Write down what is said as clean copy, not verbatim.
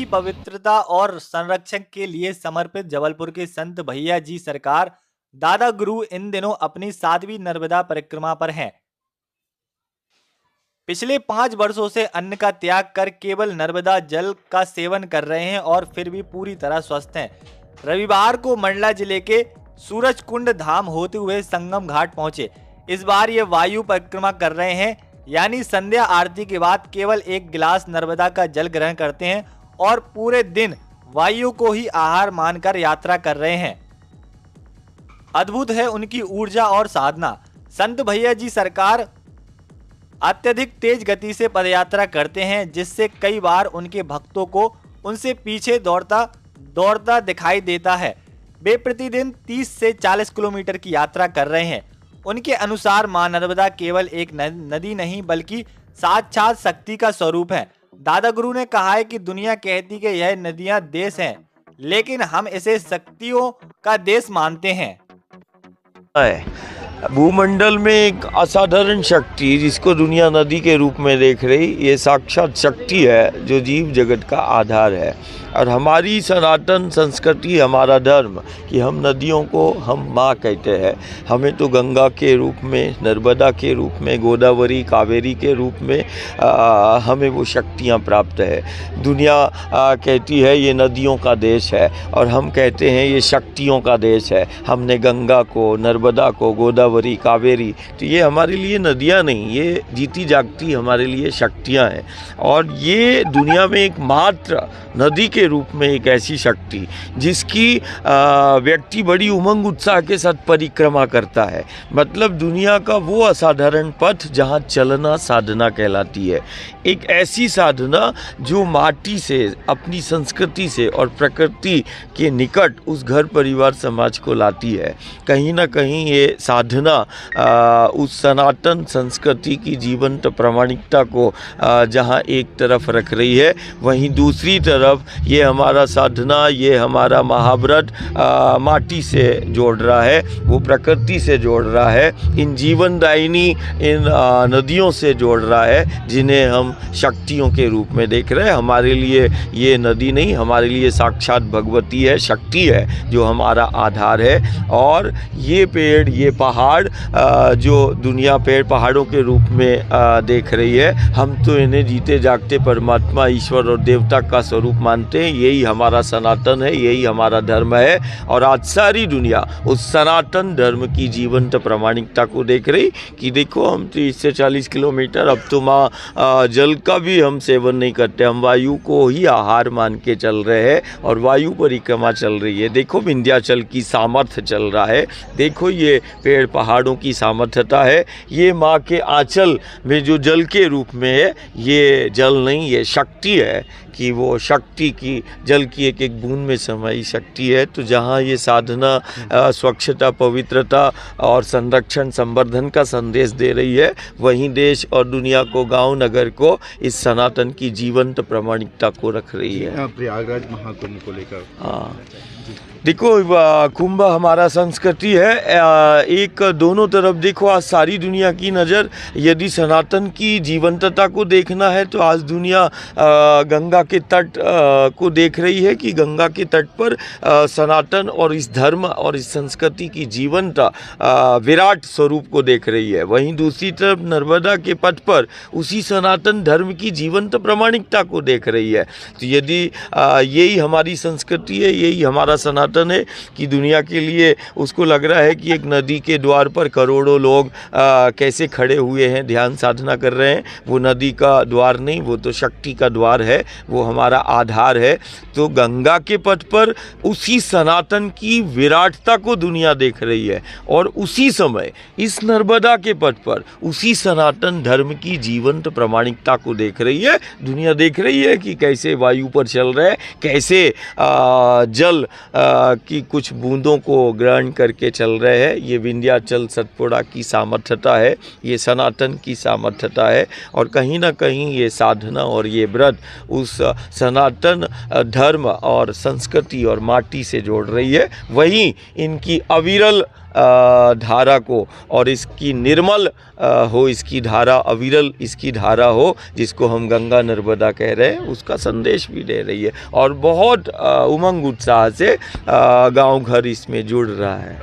की पवित्रता और संरक्षण के लिए समर्पित जबलपुर के संत भैया जी सरकार दादा गुरु इन दिनों अपनी 7वीं नर्मदा परिक्रमा पर हैं। पिछले 5 वर्षों से अन्न का त्याग कर केवल नर्मदा जल का सेवन कर रहे हैं और फिर भी पूरी तरह स्वस्थ हैं। रविवार को मंडला जिले के सूरजकुंड धाम होते हुए संगम घाट पहुंचे। इस बार ये वायु परिक्रमा कर रहे हैं, यानी संध्या आरती के बाद केवल एक गिलास नर्मदा का जल ग्रहण करते हैं और पूरे दिन वायु को ही आहार मानकर यात्रा कर रहे हैं। अद्भुत है उनकी ऊर्जा और साधना। संत भैया जी सरकार अत्यधिक तेज गति से पदयात्रा करते हैं, जिससे कई बार उनके भक्तों को उनसे पीछे दौड़ता दिखाई देता है। वे प्रतिदिन 30 से 40 किलोमीटर की यात्रा कर रहे हैं। उनके अनुसार मां नर्मदा केवल एक नदी नहीं बल्कि साक्षात शक्ति का स्वरूप है। दादा गुरु ने कहा है कि दुनिया कहती कि यह नदियां देश हैं, लेकिन हम इसे शक्तियों का देश मानते हैं। भूमंडल में एक असाधारण शक्ति जिसको दुनिया नदी के रूप में देख रही, ये साक्षात शक्ति है जो जीव जगत का आधार है। और हमारी सनातन संस्कृति, हमारा धर्म कि हम नदियों को हम माँ कहते हैं। हमें तो गंगा के रूप में, नर्मदा के रूप में, गोदावरी, कावेरी के रूप में हमें वो शक्तियाँ प्राप्त है। दुनिया कहती है ये नदियों का देश है और हम कहते हैं ये शक्तियों का देश है। हमने गंगा को, नर्मदा को, गोदावरी, कावेरी, तो ये हमारे लिए नदियाँ नहीं, ये जीती जागती हमारे लिए शक्तियाँ हैं। और ये दुनिया में एकमात्र नदी के रूप में एक ऐसी शक्ति जिसकी व्यक्ति बड़ी उमंग उत्साह के साथ परिक्रमा करता है। मतलब दुनिया का वो असाधारण पथ जहाँ चलना साधना कहलाती है। एक ऐसी साधना जो माटी से, अपनी संस्कृति से और प्रकृति के निकट उस घर परिवार समाज को लाती है। कहीं ना कहीं ये साधना उस सनातन संस्कृति की जीवंत प्रामाणिकता को जहाँ एक तरफ रख रही है, वहीं दूसरी तरफ ये हमारा साधना, ये हमारा महाव्रत माटी से जोड़ रहा है, वो प्रकृति से जोड़ रहा है, इन जीवनदायिनी इन नदियों से जोड़ रहा है जिन्हें हम शक्तियों के रूप में देख रहे हैं। हमारे लिए ये नदी नहीं, हमारे लिए साक्षात भगवती है, शक्ति है जो हमारा आधार है। और ये पेड़, ये पहाड़ जो दुनिया पेड़ पहाड़ों के रूप में देख रही है, हम तो इन्हें जीते जागते परमात्मा, ईश्वर और देवता का स्वरूप मानते हैं। यही हमारा सनातन है, यही हमारा धर्म है। और आज सारी दुनिया उस सनातन धर्म की जीवंत प्रामाणिकता को देख रही कि देखो हम 30 से 40 किलोमीटर, अब तो माँ जल का भी हम सेवन नहीं करते, हम वायु को ही आहार मान के चल रहे हैं और वायु परिक्रमा चल रही है। देखो विंध्याचल की सामर्थ्य चल रहा है, देखो ये पेड़ पहाड़ों की सामर्थ्यता है। ये माँ के आंचल में जो जल के रूप में है, ये जल नहीं, ये शक्ति है कि वो शक्ति की जल की एक एक बूंद में समाई शक्ति है। तो जहाँ ये साधना स्वच्छता, पवित्रता और संरक्षण, संवर्धन का संदेश दे रही है, वहीं देश और दुनिया को, गांव नगर को इस सनातन की जीवंत प्रामाणिकता को रख रही है। प्रयागराज महाकुंभ को लेकर, हाँ देखो कुंभ हमारा संस्कृति है। एक दोनों तरफ देखो, आज सारी दुनिया की नज़र यदि सनातन की जीवंतता को देखना है तो आज दुनिया गंगा के तट को देख रही है कि गंगा के तट पर सनातन और इस धर्म और इस संस्कृति की जीवंत विराट स्वरूप को देख रही है। वहीं दूसरी तरफ नर्मदा के पथ पर उसी सनातन धर्म की जीवंत प्रामाणिकता को देख रही है। तो यदि यही हमारी संस्कृति है, यही हमारा सनातन है कि दुनिया के लिए उसको लग रहा है कि एक नदी के द्वार पर करोड़ों लोग कैसे खड़े हुए हैं, ध्यान साधना कर रहे हैं। वो नदी का द्वार नहीं, वो तो शक्ति का द्वार है, वो हमारा आधार है। तो गंगा के पथ पर उसी सनातन की विराटता को दुनिया देख रही है और उसी समय इस नर्मदा के पथ पर उसी सनातन धर्म की जीवंत प्रामाणिकता को देख रही है। दुनिया देख रही है कि कैसे वायु पर चल रहे हैं, कैसे जल की कुछ बूंदों को ग्रहण करके चल रहे हैं। ये विंध्याचल सतपुड़ा की सामर्थ्यता है, ये सनातन की सामर्थ्यता है। और कहीं ना कहीं ये साधना और ये व्रत उस सनातन धर्म और संस्कृति और माटी से जोड़ रही है। वहीं इनकी अविरल धारा को और इसकी निर्मल हो, इसकी धारा अविरल इसकी धारा हो, जिसको हम गंगा नर्मदा कह रहे हैं, उसका संदेश भी दे रही है। और बहुत उमंग उत्साह से गांव घर इसमें जुड़ रहा है।